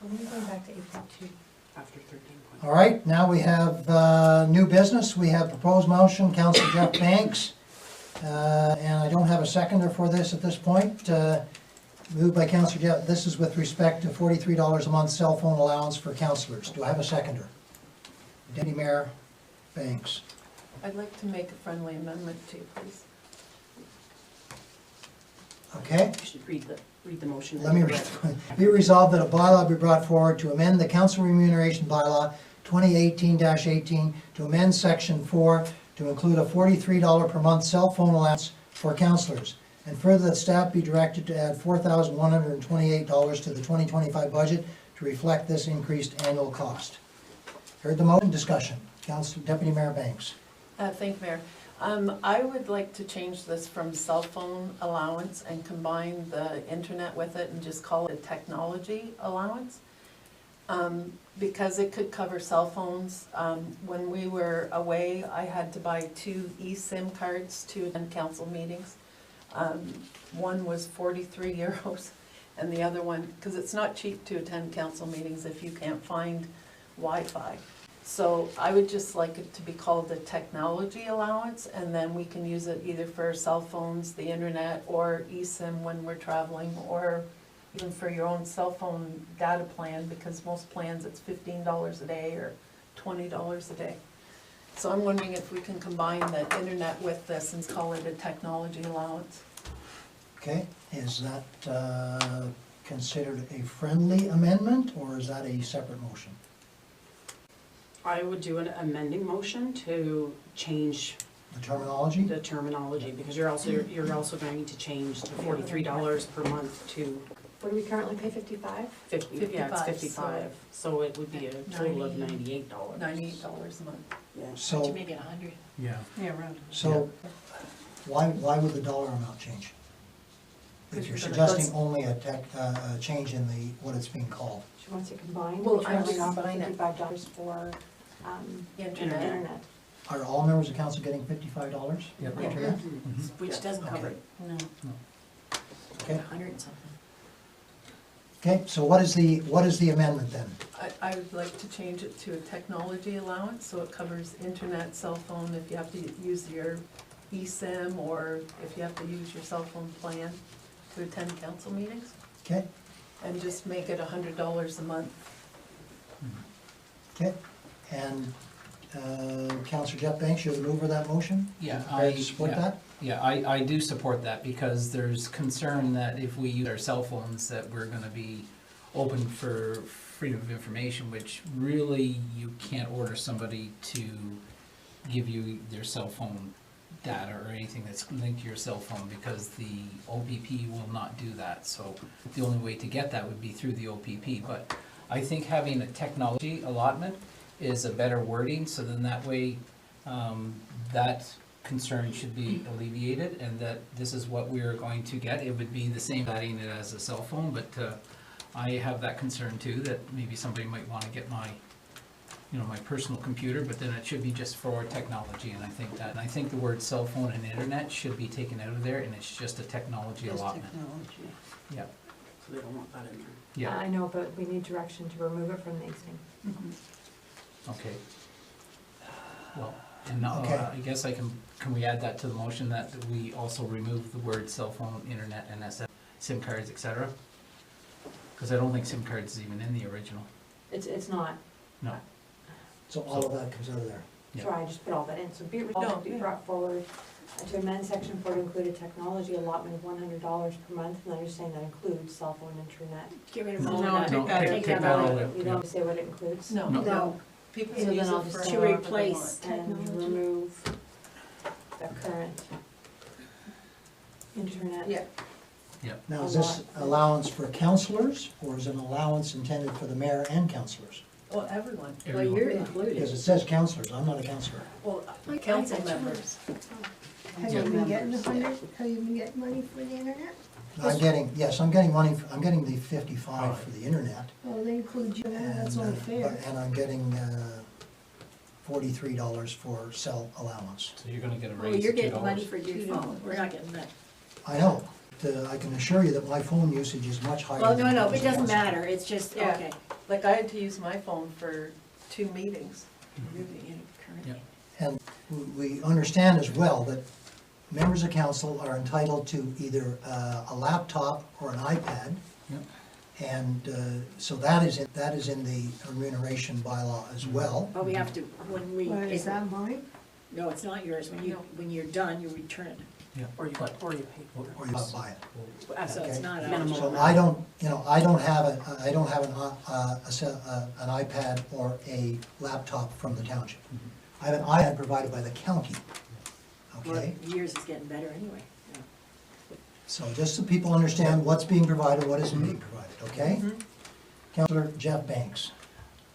So when are we going back to 8.2? After 13. All right, now we have new business. We have proposed motion, Councillor Jeff Banks. And I don't have a seconder for this at this point. Moved by Councillor Jeff, this is with respect to $43 a month cell phone allowance for councillors. Do I have a seconder? Deputy Mayor Banks. I'd like to make a friendly amendment too, please. Okay, You should read the motion. let me read. Be resolved that a bylaw be brought forward to amend the council remuneration bylaw 2018-18 to amend section 4 to include a $43 per month cell phone allowance for councillors. And further that staff be directed to add $4,128 to the 2025 budget to reflect this increased annual cost. Heard the motion, discussion. Councillor Deputy Mayor Banks. Thank you, Mayor. I would like to change this from cell phone allowance and combine the internet with it and just call it a technology allowance. Because it could cover cell phones. When we were away, I had to buy 2 eSIM cards to attend council meetings. One was 43 euros and the other one, because it's not cheap to attend council meetings if you can't find Wi-Fi. So I would just like it to be called a technology allowance, and then we can use it either for cell phones, the internet, or eSIM when we're traveling, or even for your own cell phone data plan, because most plans it's $15 a day or $20 a day. So I'm wondering if we can combine the internet with this and call it a technology allowance. Okay, is that considered a friendly amendment, or is that a separate motion? I would do an amending motion to change The terminology? the terminology, because you're also going to change the $43 per month to What do we currently pay, 55? 50, yeah, it's 55. So it would be a total of $98. $98 a month. Yeah. So, Make it 100. Yeah. Yeah, around. so why would the dollar amount change? If you're Because suggesting let's- only a change in the, what it's being called. She wants to combine, Well, which I'm are like off combine it. $55 for Internet. internet. Are all members of council getting $55 Yeah. for internet? Which doesn't cover Okay. it. No. Okay, 100 and something. okay, so what is the amendment then? I would like to change it to a technology allowance, so it covers internet, cell phone, if you have to use your eSIM, or if you have to use your cell phone plan to attend council meetings, Okay, and just make it $100 a month. okay, and Councillor Jeff Banks, you're the mover of that motion? Yeah, Prepared to support that? Yeah, I do support that, because there's concern that if we use our cell phones, that we're gonna be open for freedom of information, which really you can't order somebody to give you their cell phone data or anything that's linked to your cell phone, because the OPP will not do that. So the only way to get that would be through the OPP. But I think having a technology allotment is a better wording, so then that way that concern should be alleviated, and that this is what we're going to get. It would be the same adding it as a cell phone, but I have that concern too, that maybe somebody might want to get my, my personal computer, but then it should be just for technology, and I think the word cell phone and internet should be taken out of there, and it's just a technology allotment. Technology. Yeah, So they don't want that in there. yeah, I know, but we need direction to remove it from the thing. okay. Well, and Okay. I guess can we add that to the motion, that we also remove the word cell phone, internet, and SIM cards, etc.? Because I don't think SIM cards is even in the original. It's not. No. So all of that comes out of there? Yeah. So I just put all that in. So be it resolved, be brought forward to amend section 4 to include a technology allotment of $100 per month, and I'm just saying that includes cell phone, internet. Get rid of No, all no, of take that. that out. Take that all out. You don't say what it includes? No, No. no, people So can use then I'll it just for say- To however they replace want. And technology. remove the current internet. Yeah, Now, is this allowance for councillors, or is it an allowance intended for the mayor and councillors? well, everyone, Well, you're Because included. it says councillors, I'm not a councillor. well, Like, council I got members. Have you been getting 100, have you been getting money for the internet? I'm getting money, I'm getting the 55 for the internet. Well, they include you, that's and, only fair. And I'm getting $43 for cell allowance. So you're gonna get a Well, raise you're of $2. getting money for your phone. We're not getting that. I know, I can assure you that my phone usage is much higher. Well, than no, it it was doesn't once. matter. It's just, Yeah. okay. Like, I had to use my phone for 2 meetings. Yeah. And we understand as well that members of council are entitled to either a laptop or an iPad. Yep. And so that is in the remuneration bylaw as well. But we have to, when we. Well, is that mine? No, it's not yours. When you're done, you return it. Or you pay for it. Or you buy it. So it's not Minimum. ours. So I don't have an iPad or a laptop from the township. I have an iPad provided by the county, Well, okay? yours is getting better anyway. Yeah. So just so people understand what's being provided, what isn't being provided, okay? Councillor Jeff Banks.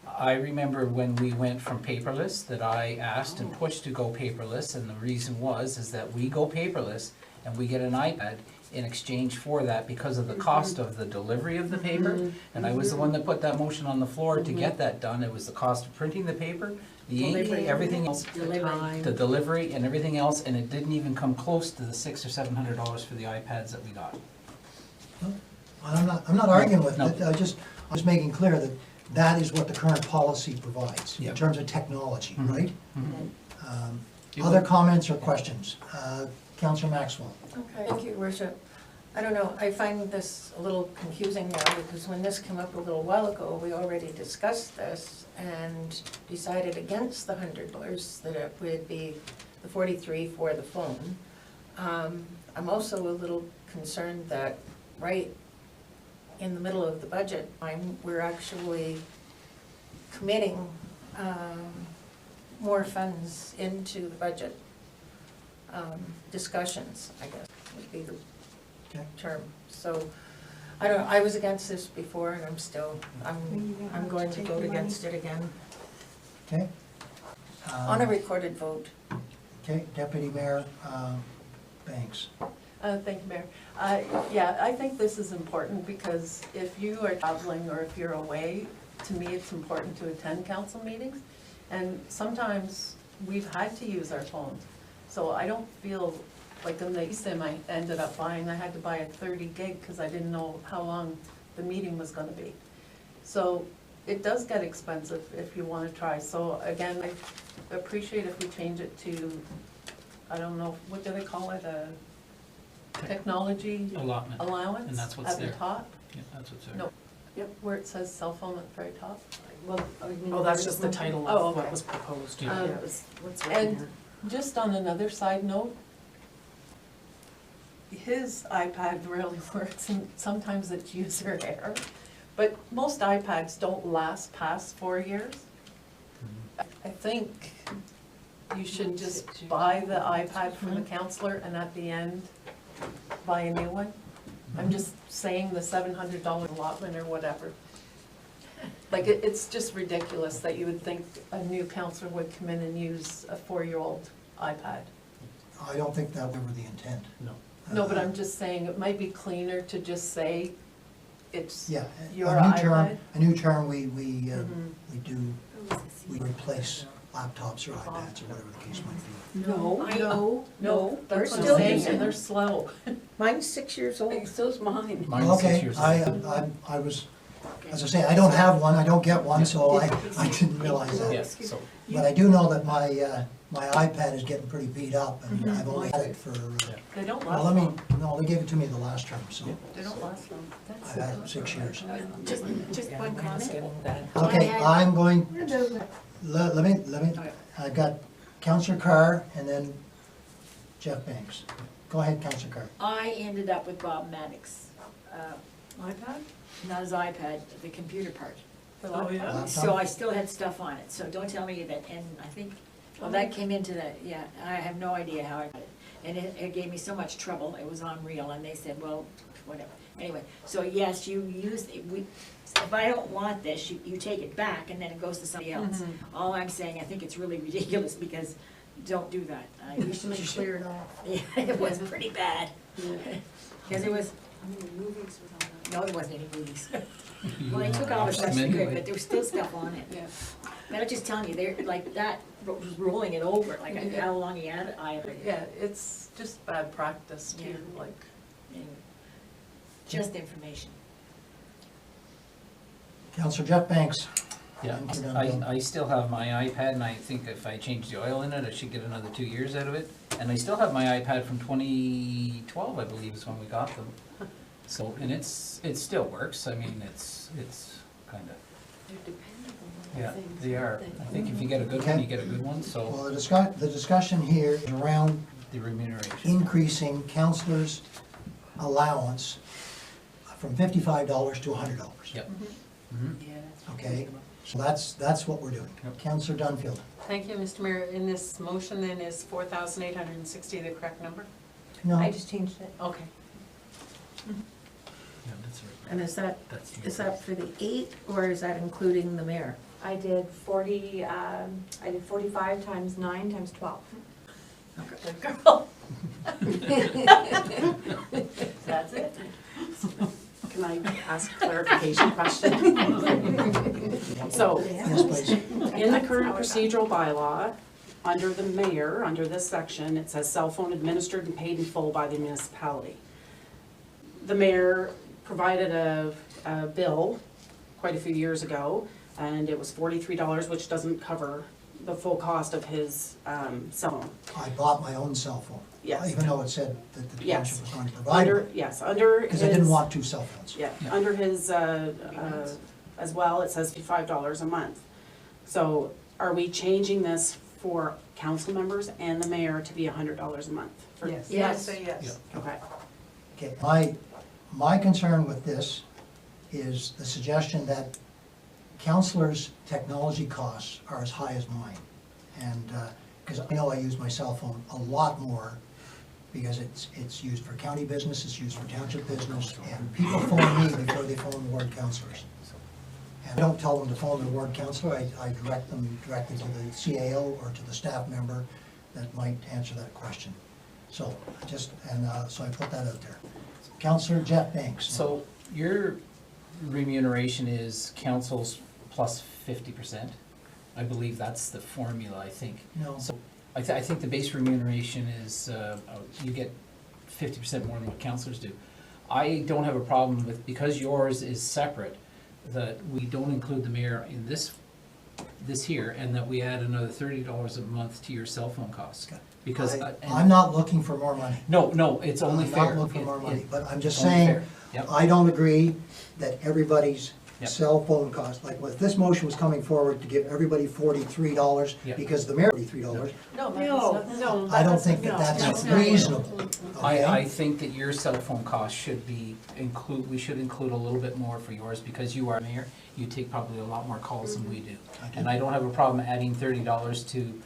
I remember when we went from paperless, that I asked and pushed to go paperless, and the reason is that we go paperless and we get an iPad in exchange for that because of the cost of the delivery of the paper. And I was the one that put that motion on the floor to get that done. It was the cost of printing the paper, the ink, Delivery. everything else, Delivery. the delivery and everything else, and it didn't even come close to the $600 or $700 for the iPads that we got. I'm not arguing with No. it, I'm just making clear that that is what the current policy provides in Yep. terms of technology, Mhm. right? You Other would- comments or questions? Councillor Maxwell. Okay. Thank you, Worship. I don't know, I find this a little confusing now, because when this came up a little while ago, we already discussed this and decided against the $100, that it would be the 43 for the phone. I'm also a little concerned that right in the middle of the budget time, we're actually committing more funds into the budget discussions, I guess, would be the Okay. term. So, I was against this before, and I'm going to vote against it again, Okay? on a recorded vote. Okay, Deputy Mayor Banks. Thank you, Mayor. Yeah, I think this is important, because if you are traveling or if you're away, to me, it's important to attend council meetings. And sometimes we've had to use our phones. So I don't feel, like in the eSIM I ended up buying, I had to buy a 30 gig because I didn't know how long the meeting was gonna be. So it does get expensive if you wanna try. So again, I appreciate if we change it to, I don't know, what do they call it, a technology Allotment, allowance and that's what's at the there. top? Yeah, that's what's there. No. Yep, where it says cell phone at the very top. Well, Oh, that's just the title Oh, of what okay. was proposed. Yeah. What's written And here. just on another side note, his iPad really works, and sometimes it's user error, but most iPads don't last past 4 years. I think you should just buy the iPad from the counselor and at the end, buy a new one. I'm just saying the $700 allotment or whatever. Like, it's just ridiculous that you would think a new counselor would come in and use a 4-year-old iPad. I don't think that was ever the intent. No. No, but I'm just saying, it might be cleaner to just say it's Yeah, your a iPad. new term, we Mhm. we replace laptops or iPads or whatever the case might be. No, No, that's what I'm still saying, using and they're slow. Mine's 6 years old. So's mine. Mine's 6 Okay, years old. I was, as I say, I don't have one, I don't get one, so I didn't realize that. Yes, so, But I do know that my iPad is getting pretty beat up, and I've only had it for, They don't well, last let me, long. no, they gave it to me the last term, so They don't last long. I've had it 6 years. Just one comment. Okay, I'm going, What about that? let me, I've got Councillor Carr and then Jeff Banks. Go ahead, Councillor Carr. I ended up with Bob Maddox, iPad? not his iPad, the computer part. Oh, yeah. Laptop? So I still had stuff on it, so don't tell me that, and I think, well, that came into the, yeah, I have no idea how I got it. And it gave me so much trouble, it was unreal, and they said, well, whatever. Anyway, so yes, you use, if I don't want this, you take it back, and then it goes to somebody else. All I'm saying, I think it's really ridiculous, because don't do that. You should clear it off. Yeah, it was pretty bad. Because it was, no, there wasn't any movies. Well, they took all the stuff good, but there was still stuff on it. Yeah. But I'm just telling you, they're, like, that was rolling it over, like, how long he had it, Yeah, it's just bad practice too, Yeah. like. Anyway, just information. Councillor Jeff Banks. Yeah, I still have my iPad, and I think if I change the oil in it, I should get another 2 years out of it. And I still have my iPad from 2012, I believe, is when we got them. So, and it still works. I mean, it's kind of, yeah, they are. I think if you get a good one, you get a good one, so Well, the discussion here is around the remuneration. increasing councillors' allowance from $55 to $100. Yep. Mhm. Yeah, that's Okay. reasonable. So that's what we're doing. Yep. Councillor Dunfield. Thank you, Mr. Mayor. In this motion then, is 4,860 the correct number? No, I just changed it. Okay. Yeah, that's right. And is that for the 8, or is that including the mayor? I did 45 times 9 times 12. Good girl. That's it. Can I ask a clarification question? So, yes, please. in the current procedural bylaw, under the mayor, under this section, it says cell phone administered and paid in full by the municipality. The mayor provided a bill quite a few years ago, and it was $43, which doesn't cover the full cost of his cell phone. I bought my own cell phone. Yes. Even though it said that the Yes. township was going to provide Under, it. yes, under his. Because I didn't want 2 cell phones. Yeah, under his, as well, it says $55 a month. So are we changing this for council members and the mayor to be $100 a month? for- Yes. Yes. Say yes. Okay, Okay, my concern with this is the suggestion that councillors' technology costs are as high as mine. And, because I know I use my cell phone a lot more, because it's used for county business, it's used for township business, and people phone me before they phone the ward councillors. And I don't tell them to phone the ward councillor, I direct them directly to the CAO or to the staff member that might answer that question. So, so I put that out there. Councillor Jeff Banks. So your remuneration is council's plus 50%. I believe that's the formula, I think. No. So I think the base remuneration is, you get 50% more than what councillors do. I don't have a problem with, because yours is separate, that we don't include the mayor in this here, and that we add another $30 a month to your cell phone costs. Because. I'm not looking for more money. No, it's only fair. I'm not looking for more money, but I'm just It's only saying, fair. Yep. I don't agree that everybody's Yep. cell phone cost, like if this motion was coming forward to give everybody $43 Yep. because the mayor $43, No, No, no. I don't think that that's reasonable. I Okay? think that your cell phone cost should be we should include a little bit more for yours, because you are mayor, you take probably a lot more calls than we do. And I don't have a problem adding $30 to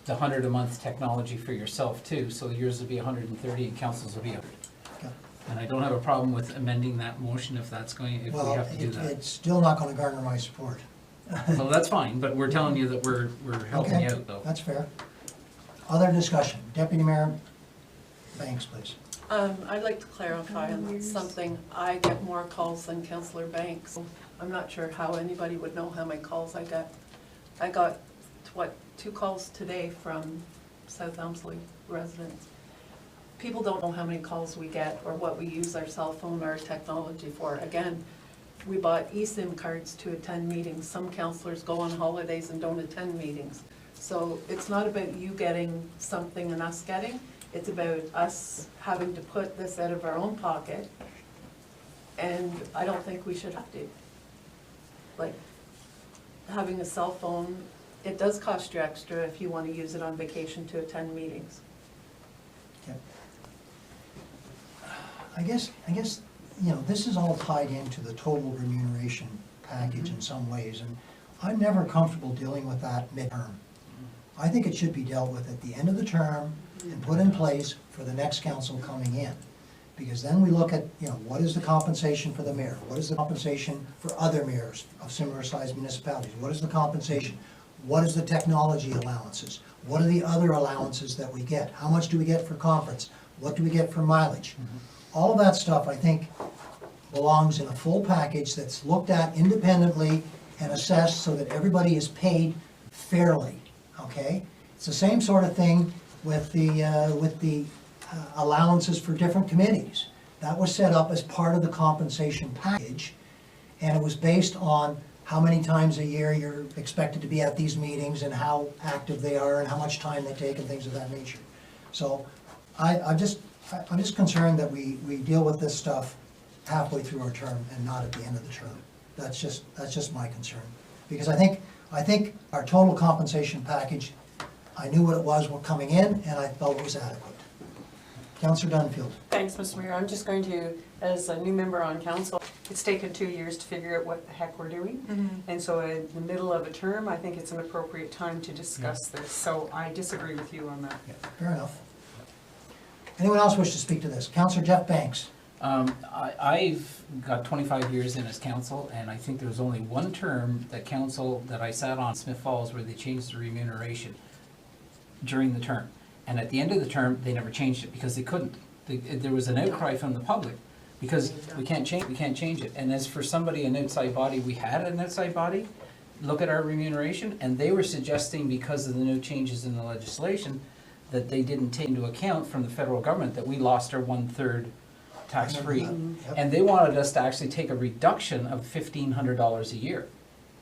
the 100 a month technology for yourself too, so yours will be 130 and council's will be 100. Okay. And I don't have a problem with amending that motion if we Well, have to do that. it's still not gonna garner my support. Well, that's fine, but we're telling you that we're helping Okay, you out though. that's fair. Other discussion, Deputy Mayor Banks, please. I'd like to clarify on something. I get more calls than Councillor Banks. I'm not sure how anybody would know how many calls I get. I got, 2 calls today from South Elmsley residents. People don't know how many calls we get or what we use our cell phone or technology for. Again, we bought eSIM cards to attend meetings. Some councillors go on holidays and don't attend meetings. So it's not about you getting something and us getting. It's about us having to put this out of our own pocket. And I don't think we should have to. Like, having a cell phone, it does cost you extra if you want to use it on vacation to attend meetings. Okay. I guess, this is all tied into the total remuneration package in some ways, and I'm never comfortable dealing with that midterm. I think it should be dealt with at the end of the term and put in place for the next council coming in. Because then we look at, what is the compensation for the mayor? What is the compensation for other mayors of similar sized municipalities? What is the compensation? What is the technology allowances? What are the other allowances that we get? How much do we get for conference? What do we get for mileage? All of that stuff, I think, belongs in a full package that's looked at independently and assessed so that everybody is paid fairly, okay? It's the same sort of thing with the allowances for different committees. That was set up as part of the compensation package, and it was based on how many times a year you're expected to be at these meetings and how active they are and how much time they take and things of that nature. So I'm just concerned that we deal with this stuff halfway through our term and not at the end of the term. That's just my concern. Because I think our total compensation package, I knew what it was coming in and I felt it was adequate. Councillor Dunfield. Thanks, Mr. Mayor. I'm just going to, as a new member on council, it's taken 2 years to figure out what the heck we're doing. And so in the middle of a term, I think it's an appropriate time to discuss this. So I disagree with you on that. Fair enough. Anyone else wish to speak to this? Councillor Jeff Banks. I've got 25 years in as council, and I think there was only one term that council that I sat on, Smith Falls, where they changed the remuneration during the term. And at the end of the term, they never changed it because they couldn't. There was an outcry from the public because we can't change it. And as for somebody, an outside body, we had an outside body look at our remuneration, and they were suggesting because of the new changes in the legislation that they didn't take into account from the federal government that we lost our 1/3 tax-free. Yep. And they wanted us to actually take a reduction of $1,500 a year.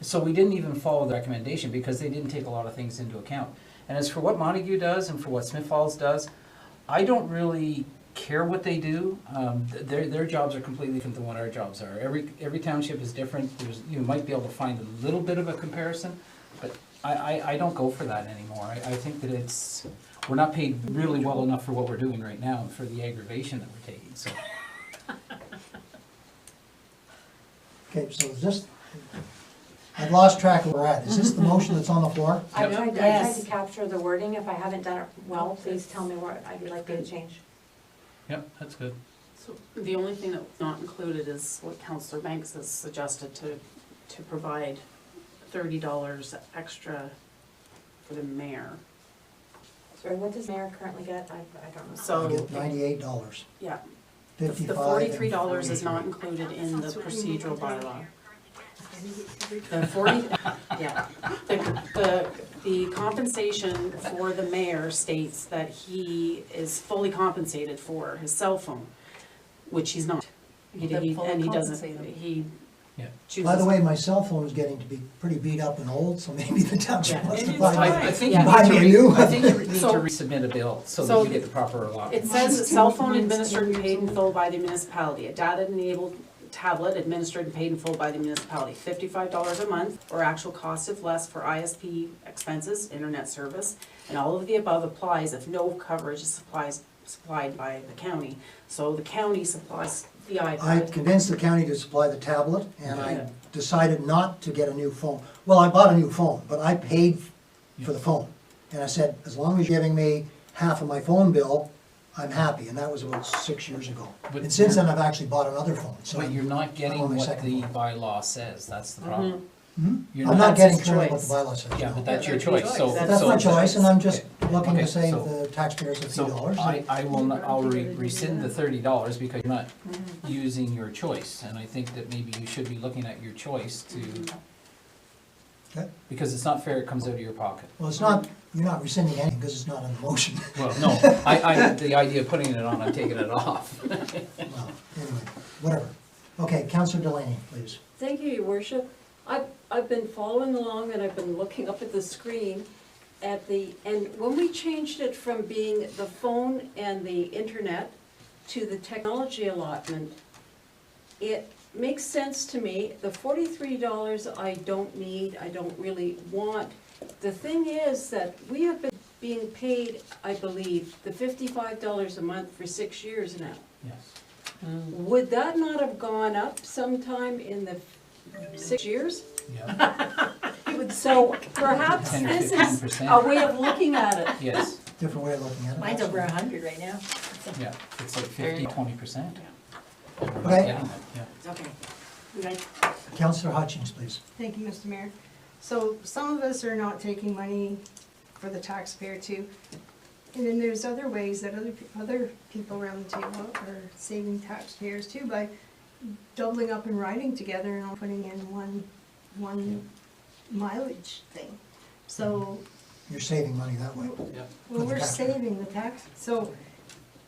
So we didn't even follow the recommendation because they didn't take a lot of things into account. And as for what Montague does and for what Smith Falls does, I don't really care what they do. Their jobs are completely different than what our jobs are. Every township is different. You might be able to find a little bit of a comparison, but I don't go for that anymore. I think that we're not paid really well enough for what we're doing right now and for the aggravation that we're taking, so. Okay, so is this, I've lost track of where we're at. Is this the motion that's on the floor? I Yep. tried Yes. to capture the wording. If I haven't done it well, please tell me what I'd like you to change. Yep, that's good. So the only thing that's not included is what Councillor Banks has suggested to provide $30 extra for the mayor. Sorry, what does mayor currently get? I don't know. I So, get $98, yeah, the 55 $43 and is not included in the procedural bylaw. The 40, yeah, the compensation for the mayor states that he is fully compensated for his cell phone, which he's not. They're fully And he doesn't, compensated. he Yeah. chooses. By the way, my cell phone is getting to be pretty beat up and old, so maybe the township Yeah. wants to It is buy fine. I think Yeah. you Buy need me to a new one. I think you need to So- resubmit a bill so so that you get the proper allotment. It says that cell phone administered and paid in full by the municipality, a data-enabled tablet administered and paid in full by the municipality, $55 a month, or actual cost if less for ISP expenses, internet service, and all of the above applies if no coverage is supplied by the county. So the county supplies the I iPad. convinced the county to supply the tablet, and Yeah. I decided not to get a new phone. Well, I bought a new phone, but I paid for the phone. And I said, as long as you're giving me half of my phone bill, I'm happy, and that was about 6 years ago. But And since you're- then, I've actually bought another phone, so. But you're not getting I'm on my what second the phone. bylaw says, that's the problem. Hmm? You're I'm not getting That's his currently what choice. the bylaw says. Yeah, no. but that's your that's your choice, so. choice. That's my choice, and I'm just looking Okay, to save so- the taxpayers a few So dollars. I will not, I'll rescind the $30 because you're not using your choice. And I think that maybe you should be looking at your choice to, Okay. because it's not fair, it comes out of your pocket. Well, it's not, you're not rescinding anything because it's not on the motion. Well, no, the idea of putting it on, I'm taking it off. Well, anyway, whatever. Okay, Councillor Delaney, please. Thank you, Your Worship. I've been following along and I've been looking up at the screen and when we changed it from being the phone and the internet to the technology allotment, it makes sense to me. The $43 I don't need, I don't really want. The thing is that we have been being paid, I believe, the $55 a month for 6 years now. Yes, Would that not have gone up sometime in the 6 years? yeah, So perhaps 10 or this is 15%. a way of looking at it. yes, Different way of looking at it. Mine's over 100 right now. yeah, it's like 15-20%. Okay. Yeah. Okay. We got Councillor Hutchings, please. Thank you, Mr. Mayor. So some of us are not taking money for the taxpayer too. And then there's other ways that other people around the table are saving taxpayers too by doubling up and riding together and putting in one mileage thing. So, You're saving money that way. well, we're saving the tax, so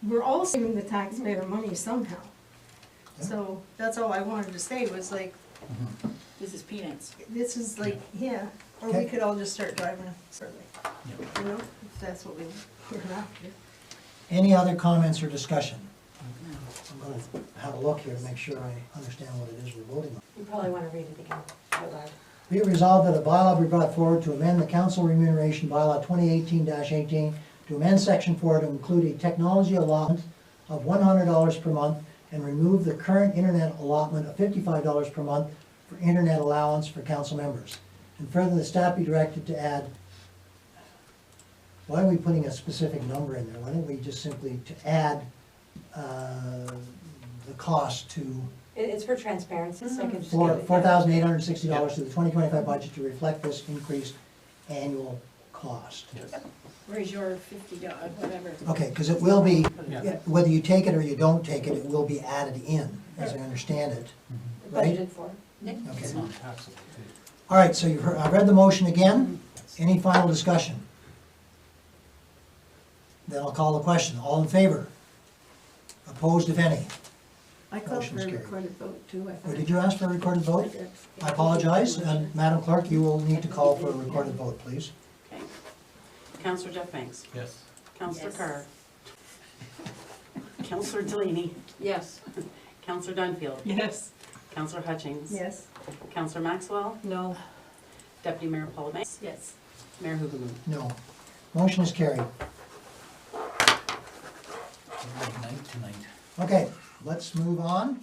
we're all saving the taxpayer money somehow. So that's all I wanted to say was like, This is peanuts. This is like, yeah, or we Okay. could all just start driving separately, Yeah. you know, if that's what we're after. Any other comments or discussion? I'm gonna have a look here to make sure I understand what it is we're voting on. You probably wanna read it again out loud. Be it resolved that a bylaw be brought forward to amend the council remuneration bylaw 2018-18 to amend section 4 to include a technology allotment of $100 per month and remove the current internet allotment of $55 per month for internet allowance for council members. And further, the staff be directed to add, why are we putting a specific number in there? Why don't we just simply to add the cost to It's for transparency, so I can just. for give it- $4,860 to the 2025 budget to reflect this increased annual cost. Yes. Where's your $50, whatever? Okay, because it will be, Yeah. whether you take it or you don't take it, it will be added in, as I understand it, right? Budgeted for. Okay. It's non-taxable too. All right, so you've heard, I've read the motion again. Any final discussion? Then I'll call the question. All in favor? Opposed, if any? I called for Motion's a carried. recorded vote too, I Or thought. did you ask for a recorded vote? I apologize, and Madam Clerk, you will need to call for a recorded vote, please. Okay. Councillor Jeff Banks. Yes. Councillor Yes. Carr. Councillor Delaney. Yes. Councillor Dunfield. Yes. Councillor Hutchings. Yes. Councillor Maxwell. No. Deputy Mayor Paul May. Yes. Mayor Huguelow. No. Motion is carried. Good night tonight. Okay, let's move on.